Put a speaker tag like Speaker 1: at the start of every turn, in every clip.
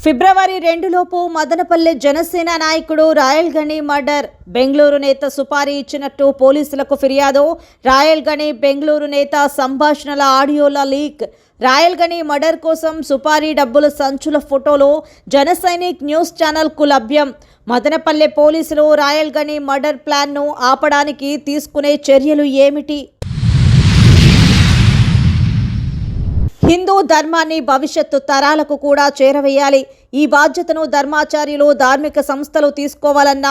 Speaker 1: ఫిబ్రవరి 2 లోపు మదనపల్లె జనసేన నాయకుడు రాయల్ గని మర్డర్. బెంగళూరు నేత సుపారీ ఇచ్చినట్టు పోలీసులకు ఫిర్యాదు. రాయల్ గని బెంగళూరు నేత సంభాషణల ఆడియోల లీక్. రాయల్ గని మర్డర్ కోసం సుపారీ డబ్బుల సంచుల ఫోటోలు జనసైనిక్ న్యూస్ ఛానల్కు లభ్యం. మదనపల్లె పోలీసులు రాయల్ గని మర్డర్ ప్లాన్ను ఆపడానికి తీసుకునే చర్యలు ఏమిటి? హిందూ ధర్మాన్ని భవిష్యత్తు తరాలకు కూడా చేరవేయాలి. ఈ బాధ్యతను ధర్మాచార్యులు, ధార్మిక సంస్థలు తీసుకోవాలన్న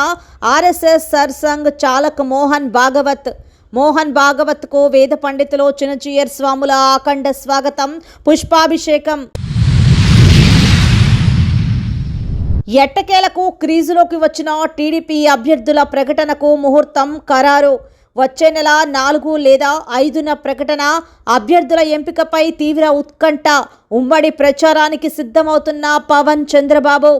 Speaker 1: ఆర్ఎస్ఎస్ సర్సంఘ్ చాలక్ మోహన్ భాగవత్కు వేద పండితులు చిన్నజీయర్ స్వాముల అఖండ స్వాగతం, పుష్పాభిషేకం. ఎట్టకేలకు క్రీజులోకి వచ్చిన టీడీపీ అభ్యర్థుల ప్రకటనకు ముహూర్తం ఖరారు. వచ్చే నెల 4 లేదా 5న ప్రకటన. అభ్యర్థుల ఎంపికపై తీవ్ర ఉత్కంఠ. ఉమ్మడి ప్రచారానికి సిద్ధమవుతున్న పవన్, చంద్రబాబు.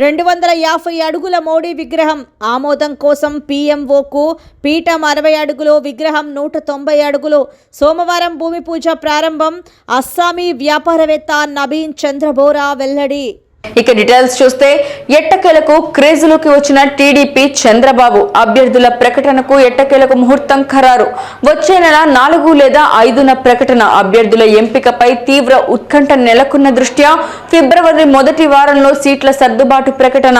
Speaker 1: 250 అడుగుల మోడీ విగ్రహం ఆమోదం కోసం పీఎంఓకు పీఠం. 60 అడుగులు విగ్రహం 190 అడుగులు. సోమవారం భూమి పూజ ప్రారంభం. అస్సామీ వ్యాపారవేత్త నవీన్ చంద్ర బోరా వెల్లడి.
Speaker 2: ఇక డీటెయిల్స్ చూస్తే, ఎట్టకేలకు క్రేజులోకి వచ్చిన టీడీపీ చంద్రబాబు అభ్యర్థుల ప్రకటనకు ఎట్టకేలకు ముహూర్తం ఖరారు. వచ్చే నెల 4 లేదా 5న ప్రకటన. అభ్యర్థుల ఎంపికపై తీవ్ర ఉత్కంఠ నెలకొన్న దృష్ట్యా ఫిబ్రవరి మొదటి వారంలో సీట్ల సర్దుబాటు ప్రకటన.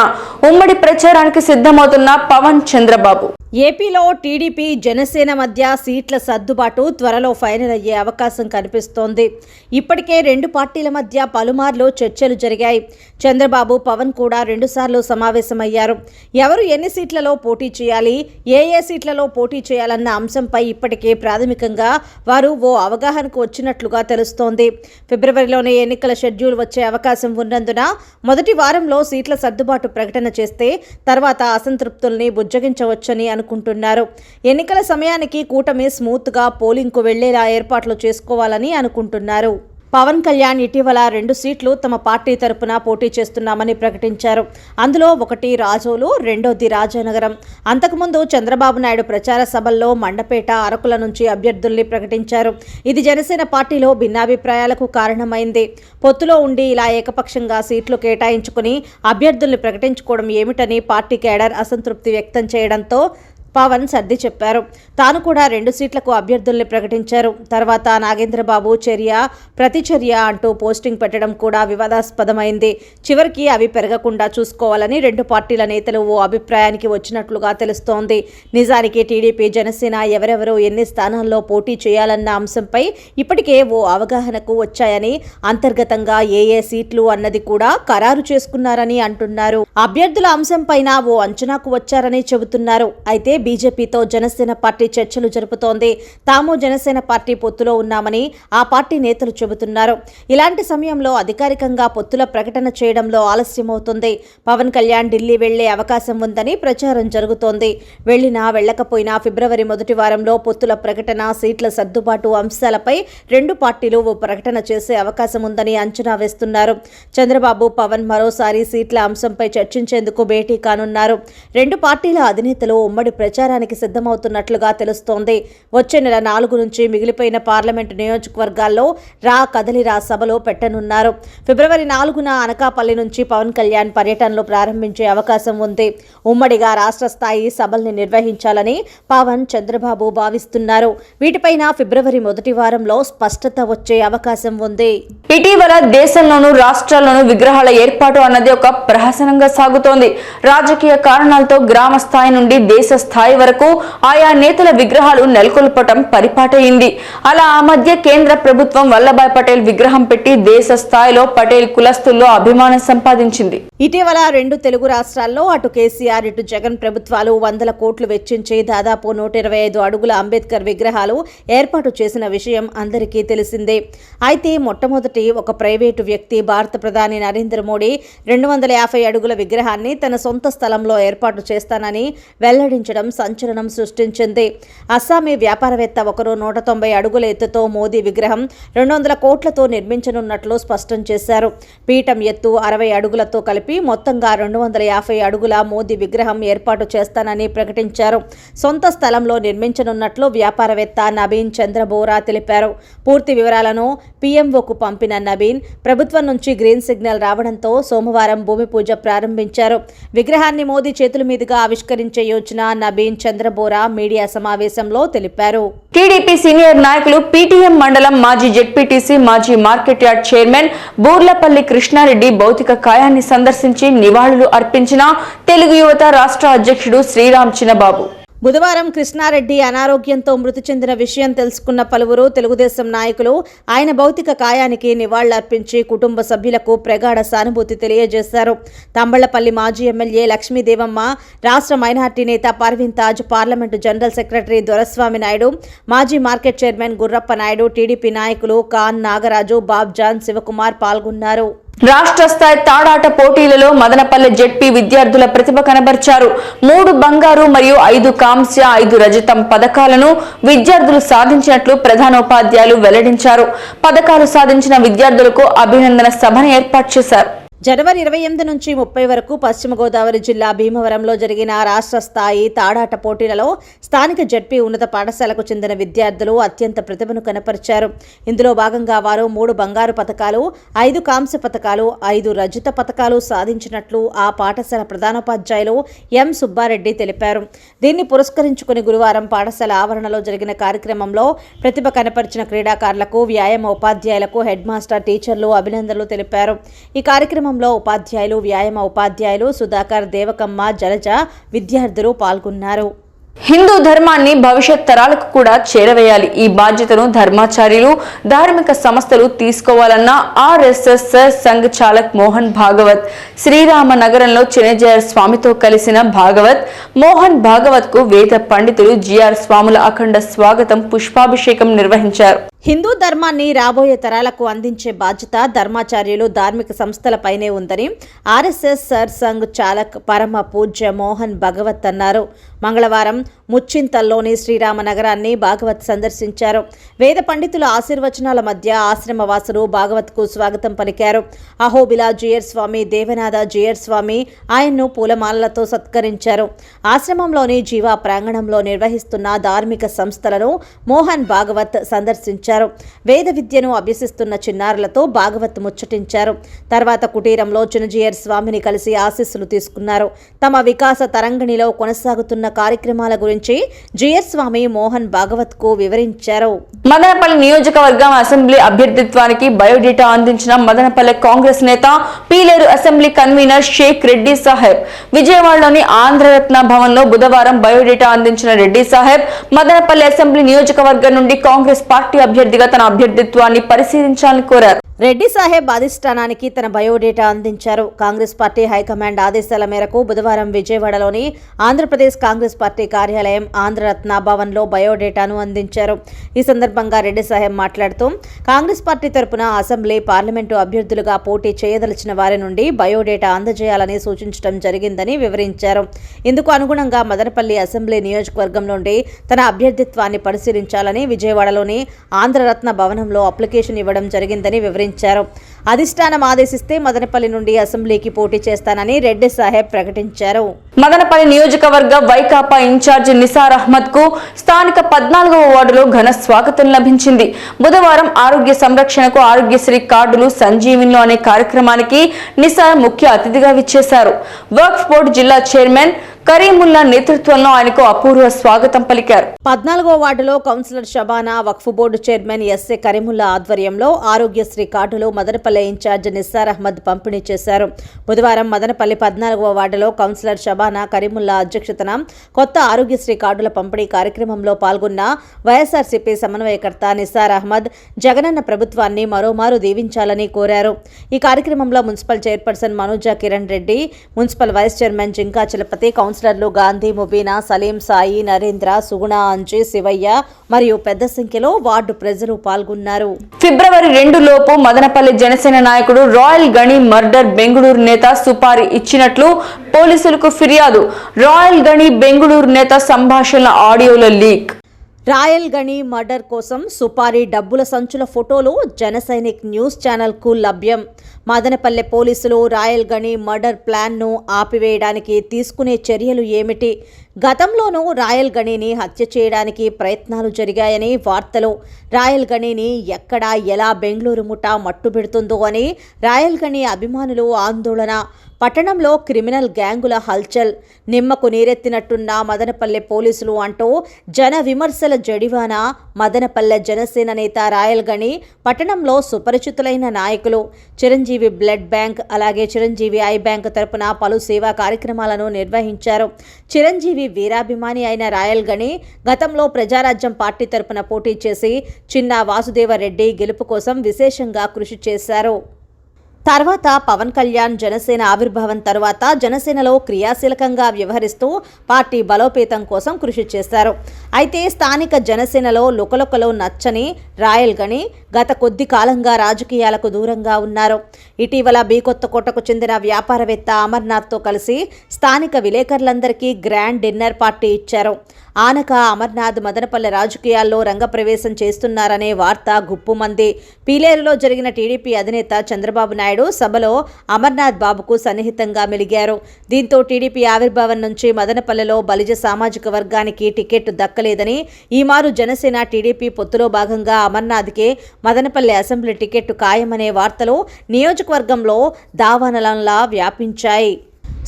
Speaker 2: ఉమ్మడి ప్రచారానికి సిద్ధమవుతున్న పవన్, చంద్రబాబు.
Speaker 1: ఏపీలో టీడీపీ, జనసేన మధ్య సీట్ల సర్దుబాటు త్వరలో ఫైనల్ అయ్యే అవకాశం కనిపిస్తోంది. ఇప్పటికే 2 పార్టీల మధ్య పలుమార్లు చర్చలు జరిగాయి. చంద్రబాబు, పవన్ కూడా 2 సార్లు సమావేశమయ్యారు. ఎవరు ఎన్ని సీట్లలో పోటీ చేయాలి, ఏ సీట్లలో పోటీ చేయాలన్న అంశంపై ఇప్పటికే ప్రాథమికంగా వారు ఓ అవగాహనకు వచ్చినట్లుగా తెలుస్తోంది. ఫిబ్రవరిలోనే ఎన్నికల షెడ్యూల్ వచ్చే అవకాశం ఉన్నందున మొదటి వారంలో సీట్ల సర్దుబాటు ప్రకటన చేస్తే తర్వాత అసంతృప్తుల్ని బుజ్జగించవచ్చని అనుకుంటున్నారు. ఎన్నికల సమయానికి కూటమి స్మూత్గా పోలింగ్కు వెళ్లేలా ఏర్పాట్లు చేసుకోవాలని అనుకుంటున్నారు. పవన్ కళ్యాణ్ ఇటీవల 2 సీట్లు తమ పార్టీ తరపున పోటీ చేస్తున్నామని ప్రకటించారు. అందులో ఒకటి రాజోలు, రెండోది రాజానగరం. అంతకుముందు చంద్రబాబు నాయుడు ప్రచార సభల్లో మండపేట, అరకుల నుంచి అభ్యర్థుల్ని ప్రకటించారు. ఇది జనసేన పార్టీలో భిన్నాభిప్రాయాలకు కారణమైంది. పొత్తులో ఉండి ఇలా ఏకపక్షంగా సీట్లు కేటాయించుకుని అభ్యర్థుల్ని ప్రకటించుకోవడం ఏమిటని పార్టీ కేడర్ అసంతృప్తి వ్యక్తం చేయడంతో పవన్ సర్ది చెప్పారు. తాను కూడా 2 సీట్లకు అభ్యర్థుల్ని ప్రకటించారు. తర్వాత నాగేంద్రబాబు ప్రతిచర్య అంటూ పోస్టింగ్ పెట్టడం కూడా వివాదాస్పదమైంది. చివరికి అవి పెరగకుండా చూసుకోవాలని 2 పార్టీల నేతలు ఓ అభిప్రాయానికి వచ్చినట్లుగా తెలుస్తోంది. నిజానికి టీడీపీ, జనసేన ఎవరెవరో ఎన్ని స్థానాల్లో పోటీ చేయాలన్న అంశంపై ఇప్పటికే ఓ అవగాహనకు వచ్చాయని, అంతర్గతంగా ఏ సీట్లు అన్నది కూడా ఖరారు చేసుకున్నారని అంటున్నారు. అభ్యర్థుల అంశంపైన ఓ అంచనాకు వచ్చారని చెబుతున్నారు. అయితే బీజేపీతో జనసేన పార్టీ చర్చలు జరుపుతోంది. తాము జనసేన పార్టీ పొత్తులో ఉన్నామని ఆ పార్టీ నేతలు చెబుతున్నారు. ఇలాంటి సమయంలో అధికారికంగా పొత్తుల ప్రకటన చేయడంలో ఆలస్యమవుతుంది. పవన్ కళ్యాణ్ ఢిల్లీ వెళ్లే అవకాశం ఉందని ప్రచారం జరుగుతోంది. వెళ్లినా వెళ్లకపోయినా ఫిబ్రవరి మొదటి వారంలో పొత్తుల ప్రకటన, సీట్ల సర్దుబాటు అంశాలపై 2 పార్టీలు ఓ ప్రకటన చేసే అవకాశం ఉందని అంచనా వేస్తున్నారు. చంద్రబాబు, పవన్ మరోసారి సీట్ల అంశంపై చర్చించేందుకు భేటీ కానున్నారు. 2 పార్టీల అధినేతలు ఉమ్మడి ప్రచారానికి సిద్ధమవుతున్నట్లుగా తెలుస్తోంది. వచ్చే నెల 4 నుంచి మిగిలిపోయిన పార్లమెంటు నియోజకవర్గాల్లో కదలిరా సభలో పెట్టనున్నారు. ఫిబ్రవరి 4న అనకాపల్లి నుంచి పవన్ కళ్యాణ్ పర్యటనలు ప్రారంభించే అవకాశం ఉంది. ఉమ్మడిగా రాష్ట్ర స్థాయి సభల్ని నిర్వహించాలని పవన్, చంద్రబాబు భావిస్తున్నారు. వీటిపైన ఫిబ్రవరి మొదటి వారంలో స్పష్టత వచ్చే అవకాశం ఉంది.
Speaker 2: ఇటీవల దేశంలోనూ రాష్ట్రాల్లోనూ విగ్రహాల ఏర్పాటు అన్నది ఒక ప్రహసనంగా సాగుతోంది. రాజకీయ కారణాలతో గ్రామ స్థాయి నుండి దేశ స్థాయి వరకు ఆయా నేతల విగ్రహాలు నెలకొల్పటం పరిపాటైంది. అలా ఆ మధ్య కేంద్ర ప్రభుత్వం వల్లభాయ్ పటేల్ విగ్రహం పెట్టి దేశ స్థాయిలో పటేల్ కులస్తుల్లో అభిమానం సంపాదించింది.
Speaker 1: ఇటీవల 2 తెలుగు రాష్ట్రాల్లో అటు కేసీఆర్, ఇటు జగన్ ప్రభుత్వాలు 100 కోట్లు వెచ్చించి దాదాపు 125 అడుగుల అంబేద్కర్ విగ్రహాలు ఏర్పాటు చేసిన విషయం అందరికీ తెలిసిందే. అయితే మొట్టమొదటి ఒక ప్రైవేటు వ్యక్తి భారత ప్రధాని నరేంద్ర మోడీ 250 అడుగుల విగ్రహాన్ని తన సొంత స్థలంలో ఏర్పాటు చేస్తానని వెల్లడించడం సంచలనం సృష్టించింది. అస్సామీ వ్యాపారవేత్త ఒకరు 190 అడుగుల ఎత్తుతో మోదీ విగ్రహం 200 కోట్లతో నిర్మించనున్నట్లు స్పష్టం చేశారు. పీఠం ఎత్తు 60 అడుగులతో కలిపి మొత్తంగా 250 అడుగుల మోదీ విగ్రహం ఏర్పాటు చేస్తానని ప్రకటించారు. సొంత స్థలంలో నిర్మించనున్నట్లు వ్యాపారవేత్త నబీన్ చంద్ర బోరా తెలిపారు. పూర్తి వివరాలను పీఎంఓకు పంపిన నబీన్ ప్రభుత్వం నుంచి గ్రీన్ సిగ్నల్ రావడంతో సోమవారం భూమి పూజ ప్రారంభించారు. విగ్రహాన్ని మోదీ చేతుల మీదుగా ఆవిష్కరించే యోచన నబీన్ చంద్రబోరా మీడియా సమావేశంలో తెలిపారు.
Speaker 2: టీడీపీ సీనియర్ నాయకులు పీటీఎం మండలం మాజీ జెడ్పీటీసీ మాజీ మార్కెట్ యార్డ్ చైర్మన్ బూర్లపల్లి కృష్ణారెడ్డి భౌతిక కాయాన్ని సందర్శించి నివాళులు అర్పించిన తెలుగు యువత రాష్ట్ర అధ్యక్షుడు శ్రీరామ్ చిన్నబాబు.
Speaker 1: బుధవారం కృష్ణారెడ్డి అనారోగ్యంతో మృతి చెందిన విషయం తెలుసుకున్న పలువురు తెలుగుదేశం నాయకులు ఆయన భౌతిక కాయానికి నివాళులర్పించి కుటుంబ సభ్యులకు ప్రగాఢ సానుభూతి తెలియజేశారు. తంబళ్లపల్లి మాజీ ఎమ్మెల్యే లక్ష్మీదేవమ్మ, రాష్ట్ర మైనార్టీ నేత Parveen Taj, parliament general secretary Doraswamy Naidu, మాజీ market chairman Gurrappa Naidu, TDP నాయకులు ఖాన్ నాగరాజు, బాబ్జాన్, శివకుమార్ పాల్గొన్నారు.
Speaker 2: రాష్ట్ర స్థాయి తాడాట పోటీలలో మదనపల్లె జెడ్పీ విద్యార్థుల ప్రతిభ కనబర్చారు. 3 బంగారు మరియు 5 కాంస్య 5 రజతం పథకాలను విద్యార్థులు సాధించినట్లు ప్రధానోపాధ్యాయులు వెల్లడించారు. పథకాలు సాధించిన విద్యార్థులకు అభినందన సభను ఏర్పాటు చేశారు.
Speaker 1: జనవరి 28 నుంచి 30 వరకు పశ్చిమ గోదావరి జిల్లా భీమవరంలో జరిగిన రాష్ట్ర స్థాయి తాడాట పోటీలలో స్థానిక జెడ్పీ ఉన్నత పాఠశాలకు చెందిన విద్యార్థులు అత్యంత ప్రతిభను కనపరిచారు. ఇందులో భాగంగా వారు 3 బంగారు పతకాలు, 5 కాంస్య పతకాలు, 5 రజత పతకాలు సాధించినట్లు ఆ పాఠశాల ప్రధానోపాధ్యాయులు ఎం సుబ్బారెడ్డి తెలిపారు. దీన్ని పురస్కరించుకుని గురువారం పాఠశాల ఆవరణలో జరిగిన కార్యక్రమంలో ప్రతిభ కనపరిచిన క్రీడాకారులకు, వ్యాయామ ఉపాధ్యాయులకు హెడ్ మాస్టర్, టీచర్లు అభినందనలు తెలిపారు. ఈ కార్యక్రమం ఉపాధ్యాయులు, వ్యాయామ ఉపాధ్యాయులు సుధాకర్, దేవకమ్మ, జలజ విద్యార్థులు పాల్గొన్నారు.
Speaker 2: హిందూ ధర్మాన్ని భవిష్యత్ తరాలకు కూడా చేరవేయాలి. ఈ బాధ్యతను ధర్మాచార్యులు, ధార్మిక సంస్థలు తీసుకోవాలన్న ఆర్ఎస్ఎస్ సంఘ్ చాలక్ మోహన్ భాగవత్ శ్రీరామ నగరంలో చిన్నజయ స్వామితో కలిసిన భాగవత్ మోహన్ భాగవత్ కు వేద పండితులు జిఆర్ స్వాముల అఖండ స్వాగతం, పుష్పాభిషేకం నిర్వహించారు.
Speaker 1: హిందూ ధర్మాన్ని రాబోయే తరాలకు అందించే బాధ్యత ధర్మాచార్యులు, ధార్మిక సంస్థలపైనే ఉందని ఆర్ఎస్ఎస్ సర్ సంఘ్ చాలక్ పరమ పూజ్య మోహన్ భగవత్ అన్నారు. మంగళవారం ముచ్చింతల్లోని శ్రీరామ నగరాన్ని భాగవత్ సందర్శించారు. వేద పండితుల ఆశీర్వచనాల మధ్య ఆశ్రమవాసులు భాగవత్కు స్వాగతం పలికారు. అహోబిలా జియర్ స్వామి, దేవనాథ జియర్ స్వామి ఆయన్ను పూలమాలలతో సత్కరించారు. ఆశ్రమంలోని జీవా ప్రాంగణంలో నిర్వహిస్తున్న ధార్మిక సంస్థలను మోహన్ భాగవత్ సందర్శించారు. వేద విద్యను అభ్యసిస్తున్న చిన్నారులతో భాగవత్ ముచ్చటించారు. తర్వాత కుటీరంలో చిన్నజీయర్ స్వామిని కలిసి ఆశీస్సులు తీసుకున్నారు. తమ వికాస తరంగిణిలో కొనసాగుతున్న కార్యక్రమాల గురించి జియర్ స్వామి మోహన్ భాగవత్ కు వివరించారు.
Speaker 2: మదనపల్లి నియోజకవర్గం అసెంబ్లీ అభ్యర్థిత్వానికి బయోడేటా అందించిన మదనపల్లి కాంగ్రెస్ నేత, పీలేరు అసెంబ్లీ కన్వీనర్ షేక్ రెడ్డి సాహెబ్ విజయవాడలోని ఆంధ్రరత్న భవన్ లో బుధవారం బయోడేటా అందించిన రెడ్డి సాహెబ్ మదనపల్లి అసెంబ్లీ నియోజకవర్గం నుండి కాంగ్రెస్ పార్టీ అభ్యర్థిగా తన అభ్యర్థిత్వాన్ని పరిశీలించాలని కోరారు.
Speaker 1: రెడ్డి సాహెబ్ అధిష్టానానికి తన బయోడేటా అందించారు. కాంగ్రెస్ పార్టీ హైకమాండ్ ఆదేశాల మేరకు బుధవారం విజయవాడలోని ఆంధ్రప్రదేశ్ కాంగ్రెస్ పార్టీ కార్యాలయం ఆంధ్రరత్న భవన్లో బయోడేటాను అందించారు. ఈ సందర్భంగా రెడ్డి సాహెబ్ మాట్లాడుతూ కాంగ్రెస్ పార్టీ తరపున అసెంబ్లీ, పార్లమెంటు అభ్యర్థులుగా పోటీ చేయదలిచిన వారి నుండి బయోడేటా అందజేయాలని సూచించడం జరిగిందని వివరించారు. ఇందుకు అనుగుణంగా మదనపల్లి అసెంబ్లీ నియోజకవర్గం నుండి తన అభ్యర్థిత్వాన్ని పరిశీలించాలని విజయవాడలోని ఆంధ్రరత్న భవనంలో అప్లికేషన్ ఇవ్వడం జరిగిందని వివరించారు. అధిష్టానం ఆదేశిస్తే మదనపల్లి నుండి అసెంబ్లీకి పోటీ చేస్తానని రెడ్డి సాహెబ్ ప్రకటించారు.
Speaker 2: మదనపల్లి నియోజకవర్గ వైకాపా ఇన్ఛార్జి నిసార్ అహ్మద్ కు స్థానిక 14వ వార్డులో ఘన స్వాగతం లభించింది. బుధవారం ఆరోగ్య సంరక్షణకు ఆరోగ్యశ్రీ కార్డులు సంజీవినిలో అనే కార్యక్రమానికి నిసార్ ముఖ్య అతిథిగా విచ్చేశారు. వక్ఫ్ బోర్డు జిల్లా చైర్మన్ కరీముల్లా నేతృత్వంలో ఆయనకు అపూర్వ స్వాగతం పలికారు.
Speaker 1: 14వ వార్డులో కౌన్సిలర్ షబానా, వక్ఫ్ బోర్డు చైర్మన్ ఎస్ఏ కరీముల్లా ఆధ్వర్యంలో ఆరోగ్యశ్రీ కార్డులు మదనపల్లి ఇన్ఛార్జ్ నిస్సార్ అహ్మద్ పంపిణీ చేశారు. బుధవారం మదనపల్లి 14వ వార్డులో కౌన్సిలర్ షబానా, కరీముల్లా అధ్యక్షతన కొత్త ఆరోగ్యశ్రీ కార్డుల పంపిణీ కార్యక్రమంలో పాల్గొన్న వైఎస్ఆర్సీపీ సమన్వయకర్త నిస్సార్ అహ్మద్ జగనన్న ప్రభుత్వాన్ని మరోమారు దీవించాలని కోరారు. ఈ కార్యక్రమంలో municipal chairperson Manoja Kiran Reddy, municipal vice chairman Jinka Chalapathi, కౌన్సిలర్లు గాంధీ, ముబీనా, సలీం, సాయి, నరేంద్ర, సుగుణ, అంజీ, శివయ్య మరియు పెద్ద సంఖ్యలో వార్డు ప్రజలు పాల్గొన్నారు.
Speaker 2: ఫిబ్రవరి 2 లోపు మదనపల్లి జనసేన జనసేన నాయకుడు రాయల్ గని మర్డర్ బెంగళూరు నేత సుపారీ ఇచ్చినట్లు పోలీసులకు ఫిర్యాదు. రాయల్ గని బెంగళూరు నేత సంభాషణల ఆడియోల లీక్.
Speaker 1: రాయల్ గని మర్డర్ కోసం సుపారీ డబ్బుల సంచుల ఫోటోలు జనసైనిక్ న్యూస్ ఛానల్కు లభ్యం. మదనపల్లె పోలీసులు రాయల్ గని మర్డర్ ప్లాన్ను ఆపివేయడానికి తీసుకునే చర్యలు ఏమిటి? గతంలోనూ రాయల్ గనిని హత్య చేయడానికి ప్రయత్నాలు జరిగాయని వార్తలు. రాయల్ గనిని ఎక్కడ ఎలా బెంగళూరు ముఠా మట్టుబెడుతుందో అని రాయల్ గని అభిమానులు ఆందోళన. పట్టణంలో క్రిమినల్ గ్యాంగుల హల్చల్. నిమ్మకు నీరెత్తినట్టున్న మదనపల్లె పోలీసులు అంటూ జన విమర్శల జడివాన. మదనపల్లె జనసేన నేత రాయల్ గని పట్టణంలో సుపరిచితులైన నాయకులు. చిరంజీవి బ్లడ్ బ్యాంక్ అలాగే చిరంజీవి ఐ బ్యాంక్ తరపున పలు సేవా కార్యక్రమాలను నిర్వహించారు. చిరంజీవి వీరాభిమాని అయిన రాయల్ గని గతంలో ప్రజారాజ్యం పార్టీ తరపున పోటీ చేసి చిన్న వాసుదేవరెడ్డి గెలుపు కోసం విశేషంగా కృషి చేశారు. తర్వాత పవన్ కళ్యాణ్ జనసేన ఆవిర్భావం తర్వాత జనసేనలో క్రియాశీలకంగా వ్యవహరిస్తూ పార్టీ బలోపేతం కోసం కృషి చేశారు. అయితే స్థానిక జనసేనలో లుకలుకలు నచ్చని రాయల్ గని గత కొద్ది కాలంగా రాజకీయాలకు దూరంగా ఉన్నారు. ఇటీవల కొత్తకోటకు చెందిన వ్యాపారవేత్త అమర్నాథ్తో కలిసి స్థానిక విలేకరులందరికీ గ్రాండ్ డిన్నర్ పార్టీ ఇచ్చారు. ఆనక అమర్నాథ్ మదనపల్లె రాజకీయాల్లో రంగప్రవేశం చేస్తున్నారనే వార్త గుప్పుమంది. పీలేరులో జరిగిన టీడీపీ అధినేత చంద్రబాబు నాయుడు సభలో అమర్నాథ్ బాబుకు సన్నిహితంగా మెలిగారు. దీంతో టీడీపీ ఆవిర్భావం నుంచి మదనపల్లెలో బలిజ సామాజిక వర్గానికి టికెట్ దక్కలేదని, ఈమారు జనసేన టీడీపీ పొత్తులో భాగంగా అమర్నాథ్కే మదనపల్లె అసెంబ్లీ టికెట్ ఖాయమనే వార్తలు నియోజకవర్గంలో దావానలంలా వ్యాపించాయి.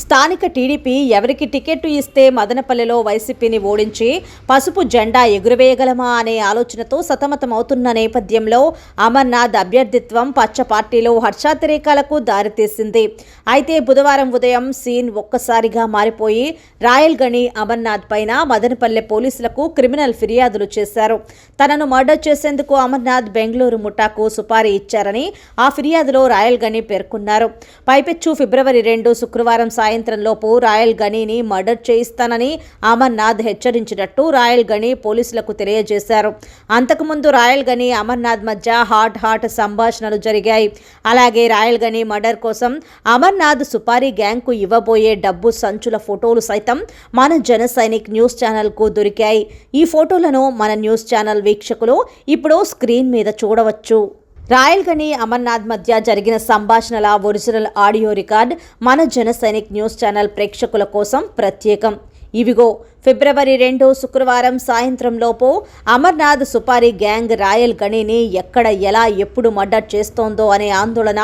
Speaker 1: స్థానిక టీడీపీ ఎవరికి టికెట్టు ఇస్తే మదనపల్లెలో వైసీపీని ఓడించి పసుపు జెండా ఎగురవేయగలమా అనే ఆలోచనతో సతమతమవుతున్న నేపథ్యంలో అమర్నాథ్ అభ్యర్థిత్వం పచ్చ పార్టీలో హర్షాతిరేకాలకు దారితీసింది. అయితే బుధవారం ఉదయం సీన్ ఒక్కసారిగా మారిపోయి రాయల్ గని అమర్నాథ్ పైన మదనపల్లె పోలీసులకు క్రిమినల్ ఫిర్యాదులు చేశారు. తనను మర్డర్ చేసేందుకు అమర్నాథ్ బెంగళూరు ముఠాకు సుపారీ ఇచ్చారని ఆ ఫిర్యాదులో రాయల్ గని పేర్కొన్నారు. పైపెచ్చు ఫిబ్రవరి 2 శుక్రవారం సాయంత్రంలోపు రాయల్ గనిని మర్డర్ చేయిస్తానని అమర్నాథ్ హెచ్చరించినట్టు రాయల్ గని పోలీసులకు తెలియజేశారు. అంతకుముందు రాయల్ గని అమర్నాథ్ మధ్య హాట్ సంభాషణలు జరిగాయి. అలాగే రాయల్ గని మర్డర్ కోసం అమర్నాథ్ సుపారీ గ్యాంగ్కు ఇవ్వబోయే డబ్బు సంచుల ఫోటోలు సైతం మన జన సైనిక్ న్యూస్ ఛానల్కు దొరికాయి. ఈ ఫోటోలను మన న్యూస్ ఛానల్ వీక్షకులు ఇప్పుడు స్క్రీన్ మీద చూడవచ్చు. రాయల్ గని అమర్నాథ్ మధ్య జరిగిన సంభాషణల ఒరిజినల్ ఆడియో రికార్డ్ మన జన సైనిక్ న్యూస్ ఛానల్ ప్రేక్షకుల కోసం ప్రత్యేకం. ఇవిగో ఫిబ్రవరి 2 శుక్రవారం సాయంత్రంలోపు అమర్నాథ్ సుపారీ గ్యాంగ్ రాయల్ గనిని ఎక్కడ ఎలా ఎప్పుడు మర్డర్ చేస్తోందో అనే ఆందోళన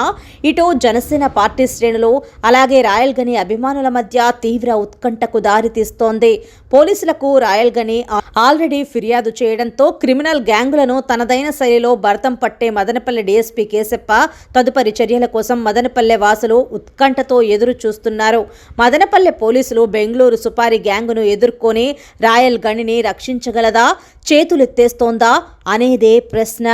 Speaker 1: ఇటు జనసేన పార్టీ శ్రేణులు అలాగే రాయల్ గని అభిమానుల మధ్య తీవ్ర ఉత్కంఠకు దారితీస్తోంది. పోలీసులకు రాయల్ గని ఆల్రెడీ ఫిర్యాదు చేయడంతో క్రిమినల్ గ్యాంగులను తనదైన శైలిలో భర్తం పట్టే మదనపల్లె డీఎస్పీ కేశప్ప తదుపరి చర్యల కోసం మదనపల్లె వాసులు ఉత్కంఠతో ఎదురు చూస్తున్నారు. మదనపల్లె పోలీసులు బెంగళూరు సుపారీ గ్యాంగును ఎదుర్కొని రాయల్ గనిని రక్షించగలదా, చేతులెత్తేస్తోందా అనేదే ప్రశ్న.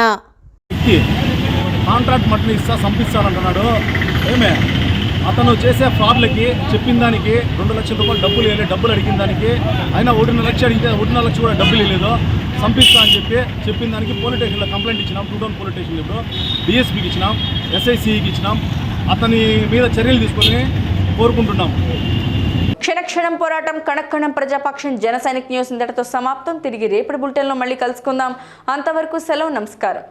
Speaker 3: కాంట్రాక్ట్ మటన్ ఇస్తా సంపిస్తానంటున్నాడు. ఏమే అతను చేసే ఫ్రాడ్లకి చెప్పిన దానికి 2 లక్షల రూపాయలు డబ్బులు వేయలేదు. డబ్బులు అడిగిన దానికి ఆయన 1.5 లక్షలు అడిగితే 1.5 లక్షలు కూడా డబ్బులు వేయలేదు. సంపిస్తా అని చెప్పిన దానికి పోలీస్ స్టేషన్లో కంప్లైంట్ ఇచ్చినాం. 2 టౌన్ పోలీస్ స్టేషన్ ఇప్పుడు డిఎస్పీకి ఇచ్చినాం, ఎస్ఐసికి ఇచ్చినాం. అతని మీద చర్యలు తీసుకొని కోరుకుంటున్నాం.
Speaker 2: క్షణక్షణం పోరాటం, కణక్షణం ప్రజాపక్షం. జన సైనిక్ న్యూస్ ఇంతటితో సమాప్తం. తిరిగి రేపటి బులెటిన్లో మళ్ళీ కలుసుకుందాం. అంతవరకు సెలవు, నమస్కారం.